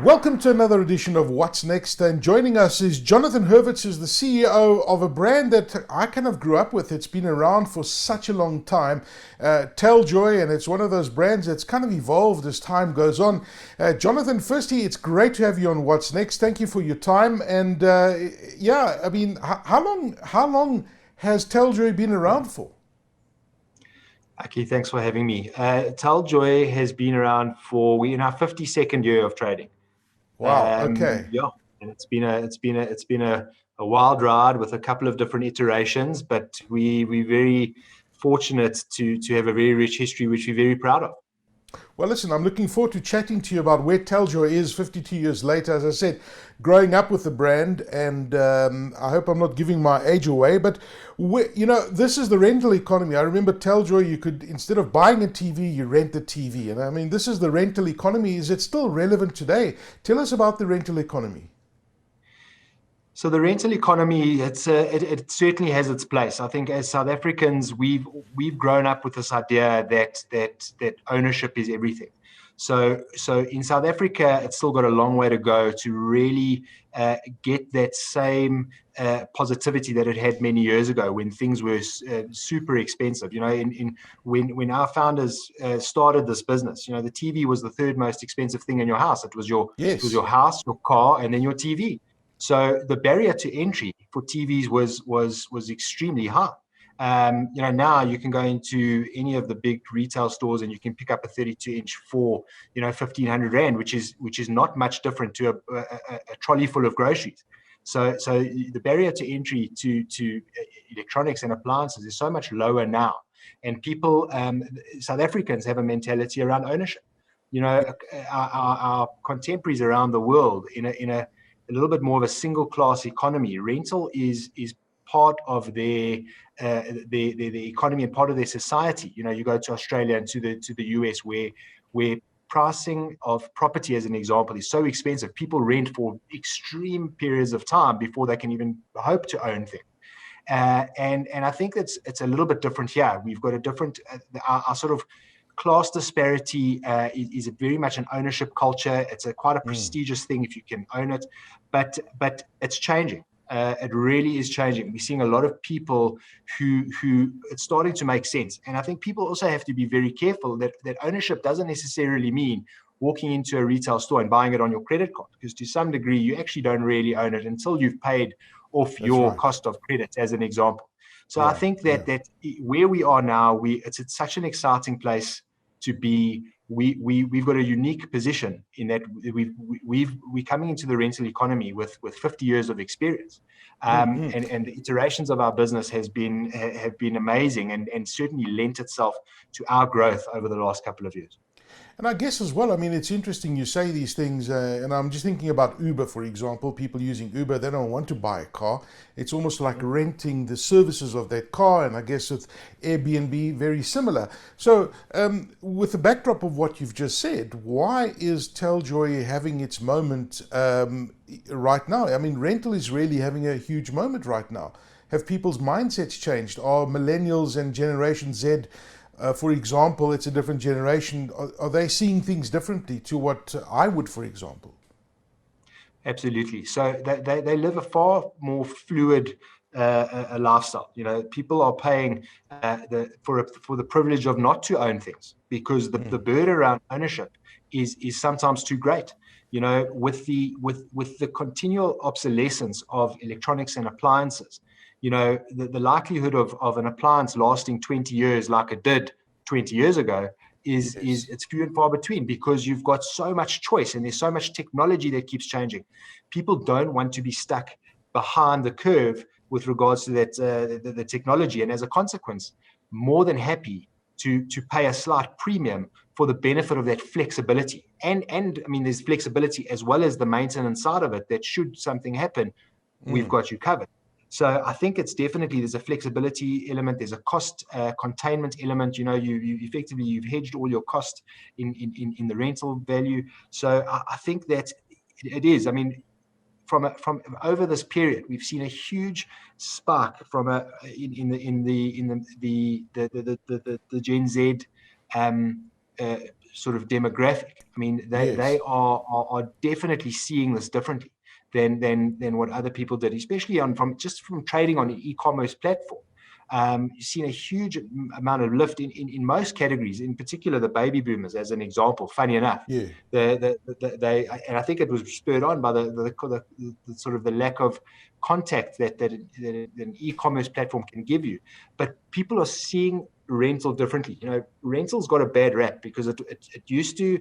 Welcome to another edition of What's Next, and joining us is Jonathan Hurvitz, who's the CEO of a brand that I kind of grew up with. It's been around for such a long time, Teljoy, and it's one of those brands that's kind of evolved as time goes on. Jonathan, firstly, it's great to have you on What's Next. Thank you for your time, and how long has Teljoy been around for? Aki, thanks for having me. Teljoy has been around we're in our 52nd year of trading. Wow. Okay. Yeah, and it's been a wild ride with a couple of different iterations, but we're very fortunate to have a very rich history, which we're very proud of. Well, listen, I'm looking forward to chatting to you about where Teljoy is 52 years later. As I said, growing up with the brand, and I hope I'm not giving my age away, but this is the rental economy. I remember Teljoy, you could, instead of buying a TV, you rent the TV. And I mean, this is the rental economy. Is it still relevant today? Tell us about the rental economy. So the rental economy, it certainly has its place. I think as South Africans, we've grown up with this idea that ownership is everything. So in South Africa, it's still got a long way to go to really get that same positivity that it had many years ago when things were super expensive. You know, when our founders started this business, you know, the TV was the third most expensive thing in your house. It was Yes. your house, your car, and then your TV. So the barrier to entry for TVs was extremely high. Now you can go into any of the big retail stores and you can pick up a 32-inch for 1,500 rand, which is not much different to a trolley full of groceries. So the barrier to entry to electronics and appliances is so much lower now, and people, South Africans, have a mentality around ownership. You know, our contemporaries around the world in a little bit more of a single class economy. Rental is part of their economy and part of their society. You know, you go to Australia and to the US where pricing of property, as an example, is so expensive. People rent for extreme periods of time before they can even hope to own things. And I think it's a little bit different here. We've got a different our sort of class disparity is very much an ownership culture. It's quite a prestigious thing if you can own it, but it's changing. It really is changing. We're seeing a lot of people who it's starting to make sense. And I think people also have to be very careful that ownership doesn't necessarily mean walking into a retail store and buying it on your credit card, because to some degree you actually don't really own it until you've paid off That's your right. cost of credit, as an example. So I Yeah. think Yeah. that where we are now, it's such an exciting place to be. We've got a unique position in that we're coming into the rental economy with 50 years of experience, and the iterations of our business have been amazing, and certainly lent itself to our growth over the last couple of years. And I guess as well, I mean, it's interesting you say these things, and I'm just thinking about Uber, for example. People using Uber, they don't want to buy a car. It's almost like renting the services of that car, and I guess with Airbnb, very similar. So, with the backdrop of what you've just said, why is Teljoy having its moment right now? I mean, rental is really having a huge moment right now. Have people's mindsets changed? Are millennials and Generation Z, for example, it's a different generation. Are they seeing things differently to what I would, for example? Absolutely. So they live a far more fluid a lifestyle. You know, people are paying for the privilege of not to own things, because the burden around ownership is sometimes too great. You know, with the continual obsolescence of electronics and appliances, you know, the likelihood of an appliance lasting 20 years like it did 20 years ago is Yes. it's few and far between, because you've got so much choice and there's so much technology that keeps changing. People don't want to be stuck behind the curve with regards to that the technology, and as a consequence, more than happy to pay a slight premium for the benefit of that flexibility. And I mean, there's flexibility as well as the maintenance side of it, that should something happen, we've got you covered. So I think it's definitely, there's a flexibility element, there's a cost containment element. You know, you effectively, you've hedged all your cost in the rental value. So I think that it is. I mean, from over this period, we've seen a huge spark from the Gen Z sort of demographic. I mean, they Yes. are definitely seeing this differently than what other people did, especially from trading on an e-commerce platform. You've seen a huge amount of lift in most categories, in particular the baby boomers, as an example. Funny enough, Yeah. they and I think it was spurred on by the sort of the lack of contact that an e-commerce platform can give you. But people are seeing rental differently. Rental's got a bad rap because it used to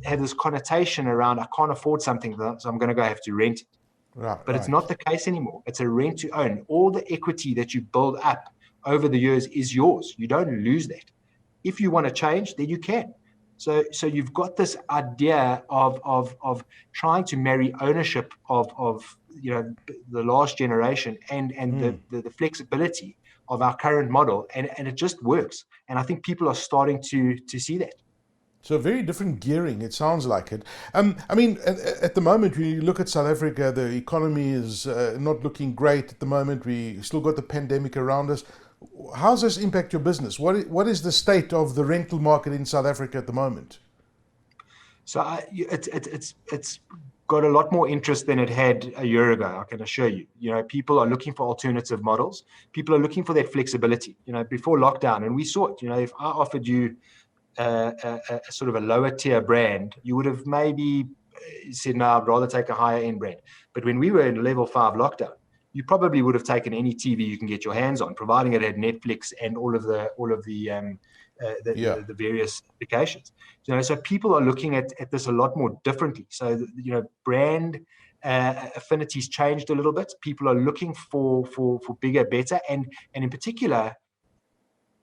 have this connotation around, I can't afford something, so I'm going to go have to rent it. Right. But it's Right. not the case anymore. It's a rent to own. All the equity that you build up over the years is yours. You don't lose that. If you want to change, then you can. So you've got this idea of trying to marry ownership of the last generation and the flexibility of our current model, and it just works. And I think people are starting to see that. So very different gearing. It sounds like it. I mean, at the moment, when you look at South Africa, the economy is not looking great at the moment. We still got the pandemic around us. How does this impact your business? What is the state of the rental market in South Africa at the moment? So it's got a lot more interest than it had a year ago. I can assure you. People are looking for alternative models. People are looking for that flexibility. Before lockdown, and we saw it. If I offered you a sort of a lower tier brand, you would have maybe said, no, I'd rather take a higher end brand. But when we were in level 5 lockdown, you probably would have taken any TV you can get your hands on, providing it had Netflix and all of Yeah. the various applications. So people are looking at this a lot more differently. So brand affinities changed a little bit. People are looking for bigger, better, and in particular,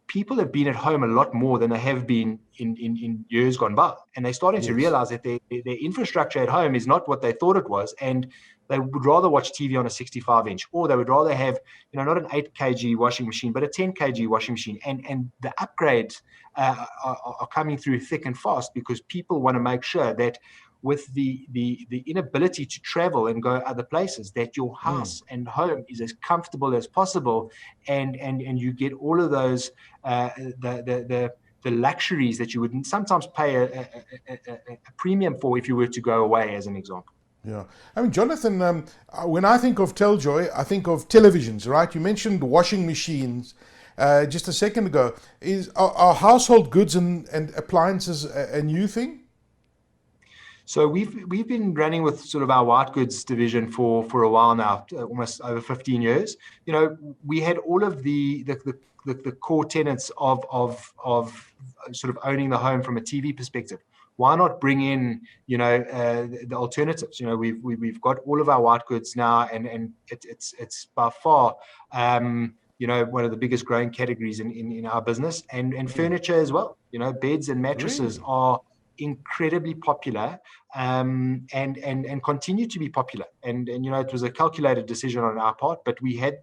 people have been at home a lot more than they have been in years gone by. And they're starting to Yes. realize that their infrastructure at home is not what they thought it was. And they would rather watch TV on a 65-inch, or they would rather have, not an 8 kg washing machine, but a 10 kg washing machine. And the upgrades are coming through thick and fast because people want to make sure that with the inability to travel and go other places, that your house and home is as comfortable as possible, and you get all of those the luxuries that you would sometimes pay a premium for if you were to go away, as an example. Yeah. I mean, Jonathan, when I think of Teljoy, I think of televisions, right? You mentioned washing machines just a second ago. Are household goods and appliances a new thing? So we've been running with sort of our white goods division for a while now, almost over 15 years. We had all of the core tenets of sort of owning the home from a TV perspective. Why not bring in the alternatives? We've got all of our white goods now, and it's by far one of the biggest growing categories in our business, and furniture as well. Beds and mattresses Really? are incredibly popular, and continue to be popular. And it was a calculated decision on our part, but we had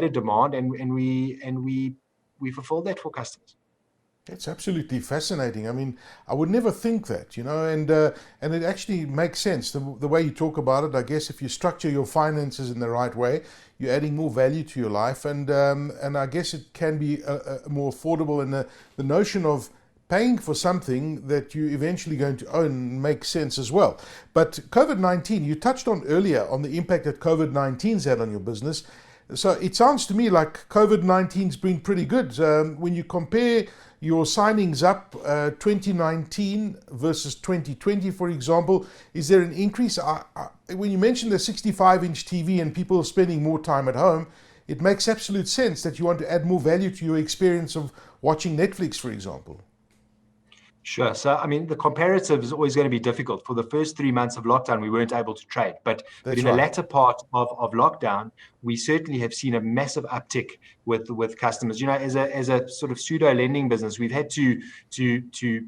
a demand, and we fulfilled that for customers. It's absolutely fascinating. I mean, I would never think that, and it actually makes sense the way you talk about it. I guess if you structure your finances in the right way, you're adding more value to your life, and I guess it can be more affordable. And the notion of paying for something that you're eventually going to own makes sense as well. But COVID-19, you touched on earlier on the impact that COVID-19's had on your business. So it sounds to me like COVID-19's been pretty good. When you compare your signings up 2019 versus 2020, for example, is there an increase? When you mention the 65-inch TV and people spending more time at home, it makes absolute sense that you want to add more value to your experience of watching Netflix, for example. Sure. So, I mean, the comparative is always going to be difficult. For the first 3 months of lockdown, we weren't able to trade. But That's in the right. latter part of lockdown, we certainly have seen a massive uptick with customers. As a sort of pseudo lending business, we've had to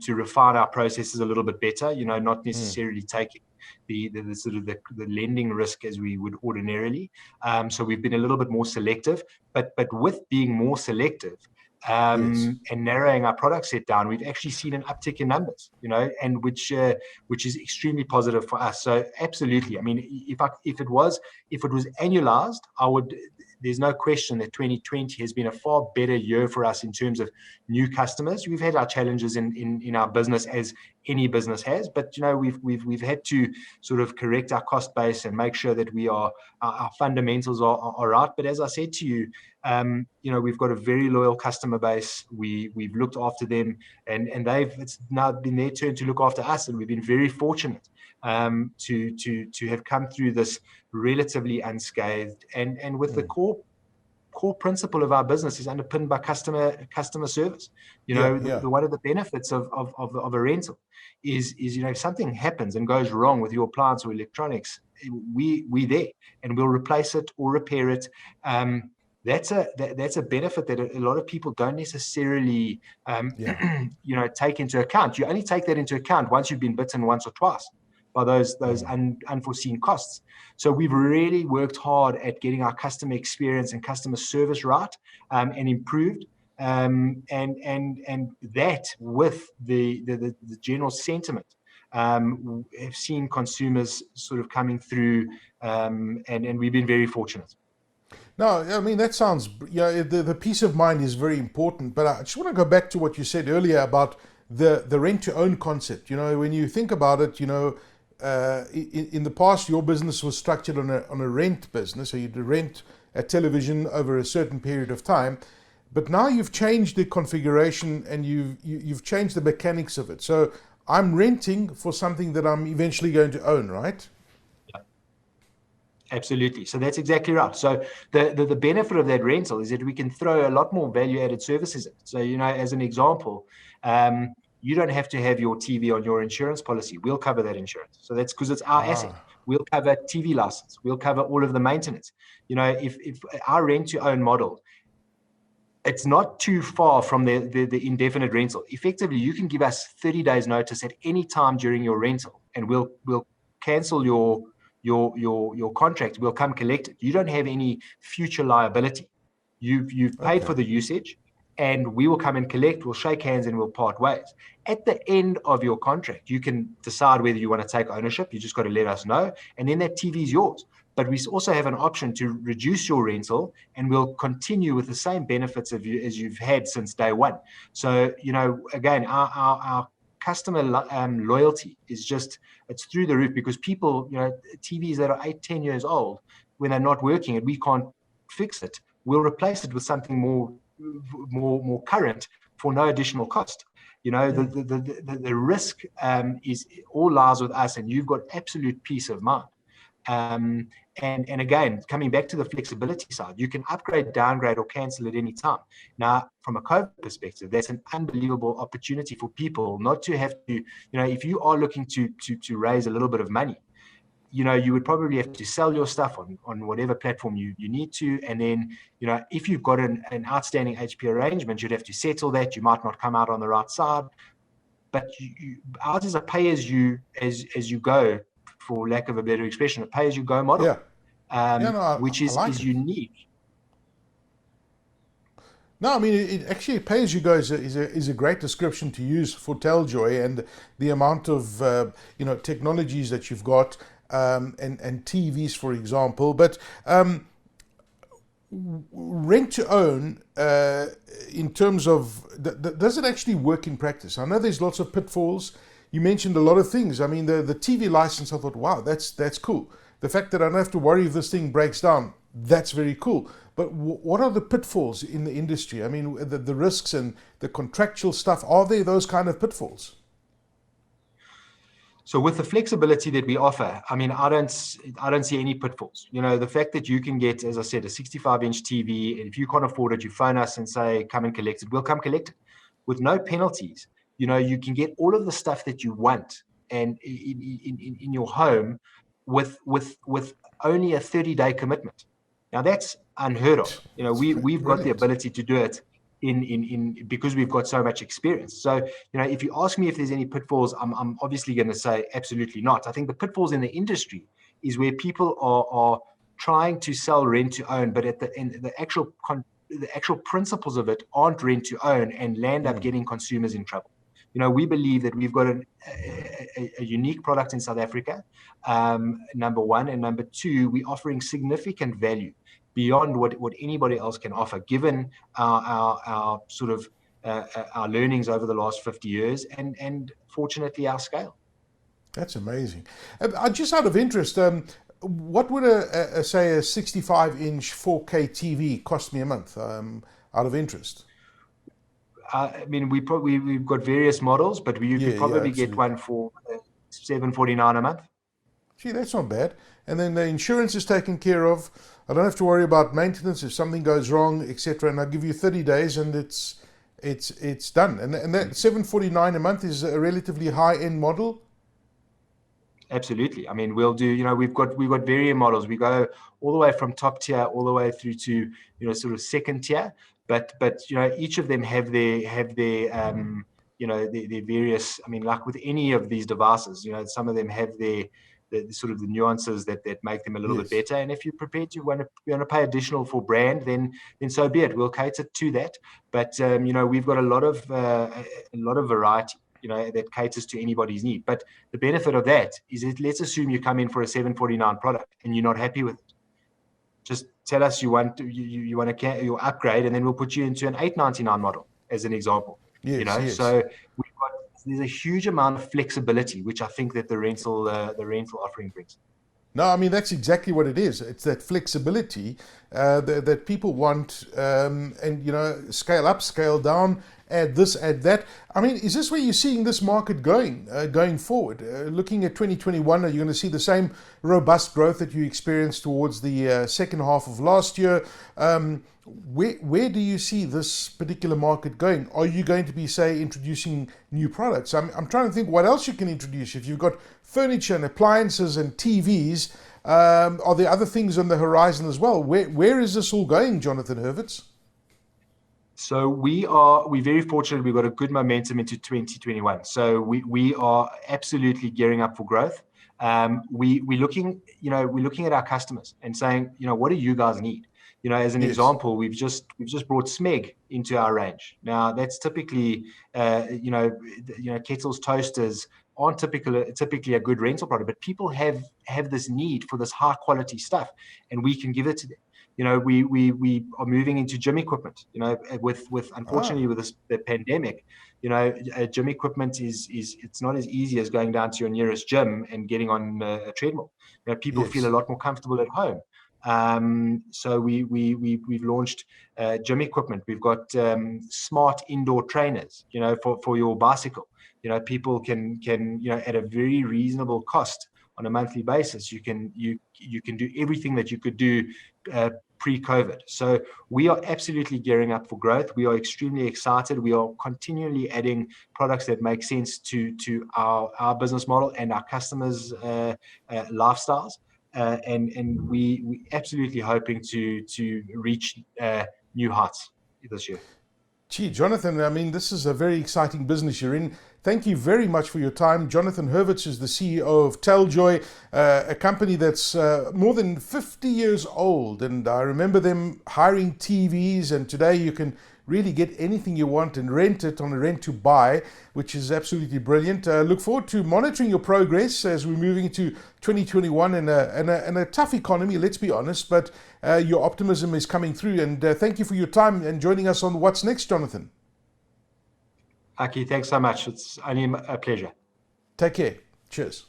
refine our processes a little bit better. Not necessarily taking the sort of the lending risk as we would ordinarily. So we've been a little bit more selective. But with being more selective, Yes. and narrowing our product set down, we've actually seen an uptick in numbers, and which is extremely positive for us. So absolutely, I mean, if it was annualized, I would there's no question that 2020 has been a far better year for us in terms of new customers. We've had our challenges in our business, as any business has, but we've had to sort of correct our cost base and make sure that our fundamentals are right. But as I said to you, we've got a very loyal customer base. We've looked after them, and it's now been their turn to look after us, and we've been very fortunate to have come through this relatively unscathed, and with the core principle of our business is underpinned by customer service. One of the benefits of a rental is if something happens and goes wrong with your appliance or electronics, we there, and we'll replace it or repair it. That's a benefit that a lot of people don't necessarily take into account. You only take that into account once you've been bitten once or twice by those unforeseen costs. So we've really worked hard at getting our customer experience and customer service right, and improved. And that, with the general sentiment, have seen consumers sort of coming through, and we've been very fortunate. No, I mean, that sounds, the peace of mind is very important. But I just want to go back to what you said earlier about the rent to own concept. When you think about it, in the past, your business was structured on a rent business, so you'd rent a television over a certain period of time. But now you've changed the configuration, and you've changed the mechanics of it. So I'm renting for something that I'm eventually going to own, right? Yeah, absolutely. So that's exactly right. So the benefit of that rental is that we can throw a lot more value-added services in. So as an example, you don't have to have your TV on your insurance policy. We'll cover that insurance. So that's because it's our asset. We'll cover TV license. We'll cover all of the maintenance. If our rent to own model, it's not too far from the indefinite rental. Effectively, you can give us 30 days notice at any time during your rental, and we'll cancel your contract. We'll come collect it. You don't have any future liability. You've paid for the usage, and we will come and collect. We'll shake hands and we'll part ways. At the end of your contract, you can decide whether you want to take ownership. You just got to let us know, and then that TV is yours. But we also have an option to reduce your rental, and we'll continue with the same benefits as you've had since day one. So, again, our customer loyalty is it's through the roof, because people, TVs that are 8-10 years old, when they're not working and we can't fix it, we'll replace it with something more current for no additional cost. The risk is all lies with us, and you've got absolute peace of mind. And again, coming back to the flexibility side, you can upgrade, downgrade, or cancel at any time. Now, from a COVID perspective, that's an unbelievable opportunity for people not to have to, if you are looking to raise a little bit of money, you would probably have to sell your stuff on whatever platform you need to. And then, if you've got an outstanding HP arrangement, you'd have to settle that. You might not come out on the right side. But ours is a pay as you go, for lack of a better expression, a pay as you go model, which is unique. No, I mean, it actually, pay as you go is a great description to use for Teljoy, and the amount of technologies that you've got, and TVs, for example. But rent to own, in terms of, does it actually work in practice? I know there's lots of pitfalls. You mentioned a lot of things. I mean, the TV license, I thought, wow, that's cool. The fact that I don't have to worry if this thing breaks down, that's very cool. But what are the pitfalls in the industry? I mean, the risks and the contractual stuff, are there those kind of pitfalls? So with the flexibility that we offer, I mean, I don't see any pitfalls. The fact that you can get, as I said, a 65-inch TV, and if you can't afford it, you phone us and say, come and collect it. We'll come collect it with no penalties. You can get all of the stuff that you want and in your home with only a 30-day commitment. Now that's unheard of. We've got the ability to do it because we've got so much experience. So, if you ask me if there's any pitfalls, I'm obviously going to say absolutely not. I think the pitfalls in the industry is where people are trying to sell rent to own, but at the end, the actual principles of it aren't rent to own, and land up getting consumers in trouble. We believe that we've got a unique product in South Africa, number one, and number two, we're offering significant value. beyond what anybody else can offer, given our sort of our learnings over the last 50 years and fortunately our scale. That's amazing. Just out of interest, what would say a 65-inch 4K TV cost me a month? Out of interest. I mean, we've got various models, but you Yeah, could yeah, probably get absolutely. one for $749 a month. Gee, that's not bad. And then the insurance is taken care of. I don't have to worry about maintenance if something goes wrong, etc. And I give you 30 days, and it's done. And that 749 a month is a relatively high end model. Absolutely. I mean, we'll do, we've got various models. We go all the way from top tier all the way through to, sort of second tier. But each of them have their various, I mean, like with any of these devices, some of them have the sort of the nuances that make them a little bit Yes. better. And if you're prepared to want to pay additional for brand, then so be it. We'll cater to that. But we've got a lot of variety, that caters to anybody's need. But the benefit of that is that let's assume you come in for a 749 product and you're not happy with it. Just tell us you want your upgrade, and then we'll put you into an 899 model as an example. Yes, yes. So there's a huge amount of flexibility, which I think that the rental offering brings. No, I mean, that's exactly what it is. It's that flexibility that people want, and scale up, scale down, add this, add that. I mean, is this where you're seeing this market going forward? Looking at 2021, are you going to see the same robust growth that you experienced towards the second half of last year? Where do you see this particular market going? Are you going to be, say, introducing new products? I'm trying to think what else you can introduce. If you've got furniture and appliances and TVs, are there other things on the horizon as well? Where is this all going, Jonathan Hurvitz? So we're very fortunate. We've got a good momentum into 2021. So we are absolutely gearing up for growth. We're looking at our customers and saying, what do you guys need? As an Yes. example, we've just brought Smeg into our range. Now that's typically, kettles, toasters aren't typically a good rental product, but people have this need for this high quality stuff, and we can give it to them. We are moving into gym equipment. With Ah, unfortunately with the pandemic, gym equipment is it's not as easy as going down to your nearest gym and getting on a treadmill. People feel a yes. lot more comfortable at home. So we've launched gym equipment. We've got smart indoor trainers, for your bicycle. People can at a very reasonable cost on a monthly basis. You can do everything that you could do pre-COVID. So we are absolutely gearing up for growth. We are extremely excited. We are continually adding products that make sense to our business model and our customers' lifestyles. And we absolutely hoping to reach new heights this year. Gee, Jonathan, I mean, this is a very exciting business you're in. Thank you very much for your time. Jonathan Hurvitz is the CEO of Teljoy, a company that's more than 50 years old. And I remember them hiring TVs, and today you can really get anything you want and rent it on a rent to buy, which is absolutely brilliant. Look forward to monitoring your progress as we're moving into 2021 in a tough economy, let's be honest, but your optimism is coming through. And thank you for your time and joining us on What's Next, Jonathan. Aki, thanks so much. It's only a pleasure. Take care. Cheers.